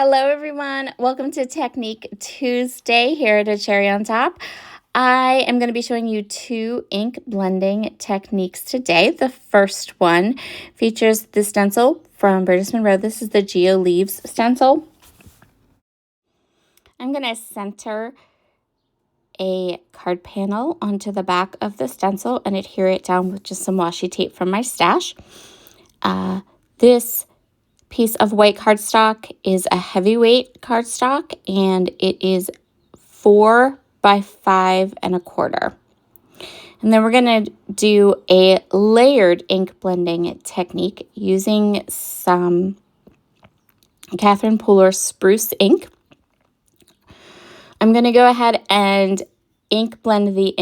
Hello everyone, welcome to Technique Tuesday here at A Cherry on Top. I am going to be showing you two ink blending techniques today. The first one features the stencil from Burgess Monroe. This is the Geo Leaves stencil. I'm going to center a card panel onto the back of the stencil and adhere it down with just some washi tape from my stash. This piece of white cardstock is a heavyweight cardstock and it is 4 by 5 1/4. And then we're going to do a layered ink blending technique using some Catherine Pooler spruce ink. I'm going to go ahead and ink blend the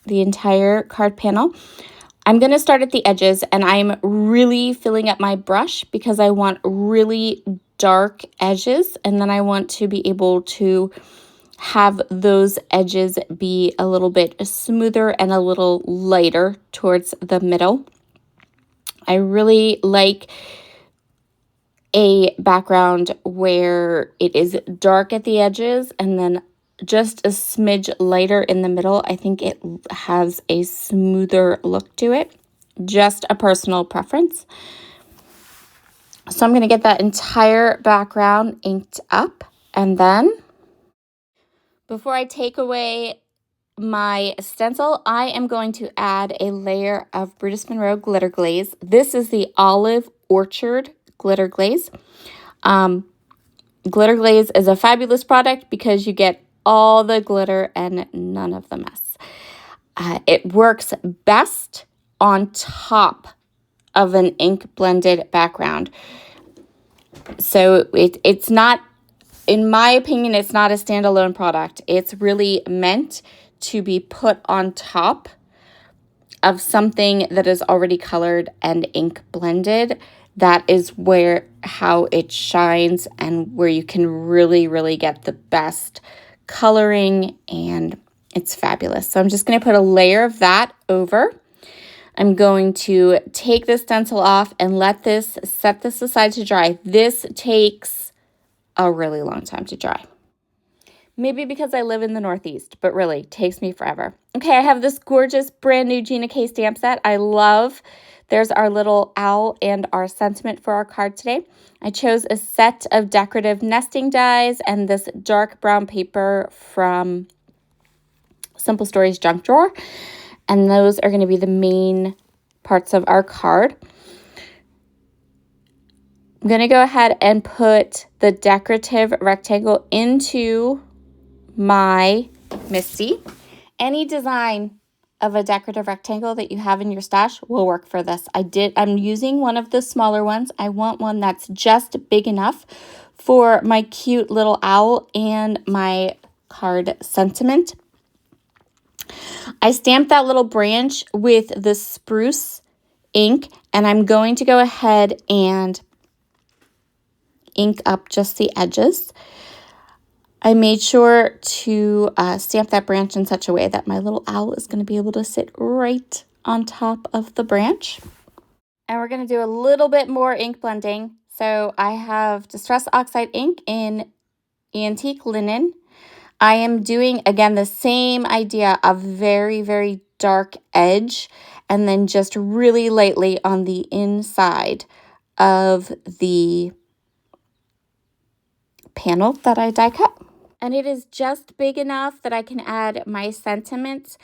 entire card panel. I'm going to start at the edges, and I'm really filling up my brush because I want really dark edges, and then I want to be able to have those edges be a little bit smoother and a little lighter towards the middle. I really like a background where it is dark at the edges and then just a smidge lighter in the middle. I think it has a smoother look to it. Just a personal preference. So I'm going to get that entire background inked up, and then before I take away my stencil, I am going to add a layer of Burgess Monroe glitter glaze. This is the Olive Orchard glitter glaze. Glitter glaze is a fabulous product because you get all the glitter and none of the mess. It works best on top of an ink blended background. So it's not, in my opinion, it's not a standalone product. It's really meant to be put on top of something that is already colored and ink blended. That is how it shines and where you can really get the best coloring, and it's fabulous. So I'm just going to put a layer of that over. I'm going to take the stencil off and set this aside to dry. This takes a really long time to dry. Maybe because I live in the Northeast, but really takes me forever. Okay, I have this gorgeous brand new Gina K stamp set. I love. There's our little owl and our sentiment for our card today. I chose a set of decorative nesting dies and this dark brown paper from Simple Stories Junk Drawer. And those are going to be the main parts of our card. I'm going to go ahead and put the decorative rectangle into my Misty. Any design of a decorative rectangle that you have in your stash will work for this. I'm using one of the smaller ones. I want one that's just big enough for my cute little owl and my card sentiment. I stamped that little branch with the spruce ink, and I'm going to go ahead and ink up just the edges. I made sure to stamp that branch in such a way that my little owl is going to be able to sit right on top of the branch. And we're going to do a little bit more ink blending. So I have Distress Oxide ink in Antique Linen. I am doing, again, the same idea of very dark edge and then just really lightly on the inside of the panel that I die cut. And it is just big enough that I can add my sentiments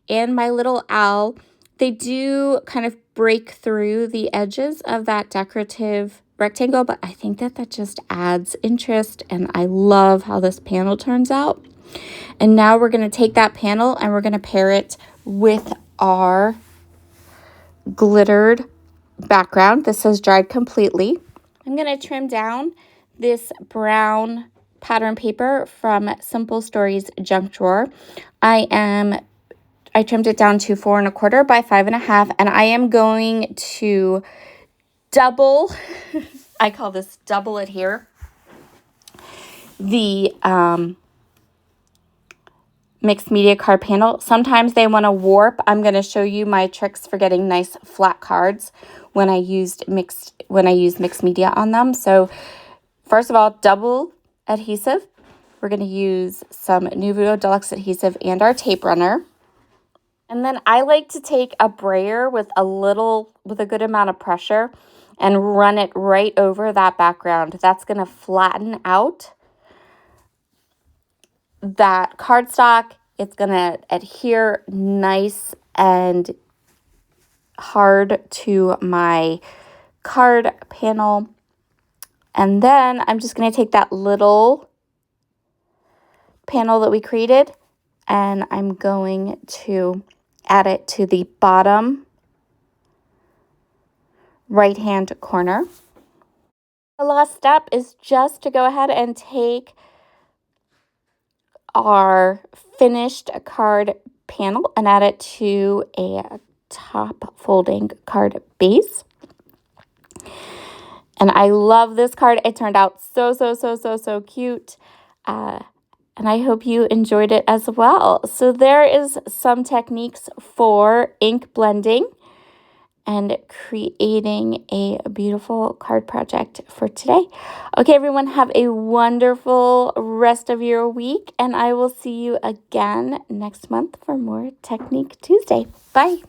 and my little owl. They do kind of break through the edges of that decorative rectangle, but I think that just adds interest, and I love how this panel turns out. And now we're going to take that panel and we're going to pair it with our glittered background. This has dried completely. I'm going to trim down this brown pattern paper from Simple Stories Junk Drawer. I trimmed it down to 4 1/4 by 5 1/2, and I am going to double, I call this double it here, the mixed media card panel. Sometimes they want to warp. I'm going to show you my tricks for getting nice flat cards when I use mixed media on them. So first of all, double adhesive. We're going to use some Nuvo Deluxe adhesive and our tape runner. And then I like to take a brayer with a good amount of pressure and run it right over that background. That's going to flatten out that cardstock. It's going to adhere nice and hard to my card panel. And then I'm just going to take that little panel that we created and I'm going to add it to the bottom right-hand corner. The last step is just to go ahead and take our finished card panel and add it to a top folding card base. And I love this card. It turned out so cute. And I hope you enjoyed it as well. So there is some techniques for ink blending and creating a beautiful card project for today. Okay, everyone, have a wonderful rest of your week, and I will see you again next month for more Technique Tuesday. Bye.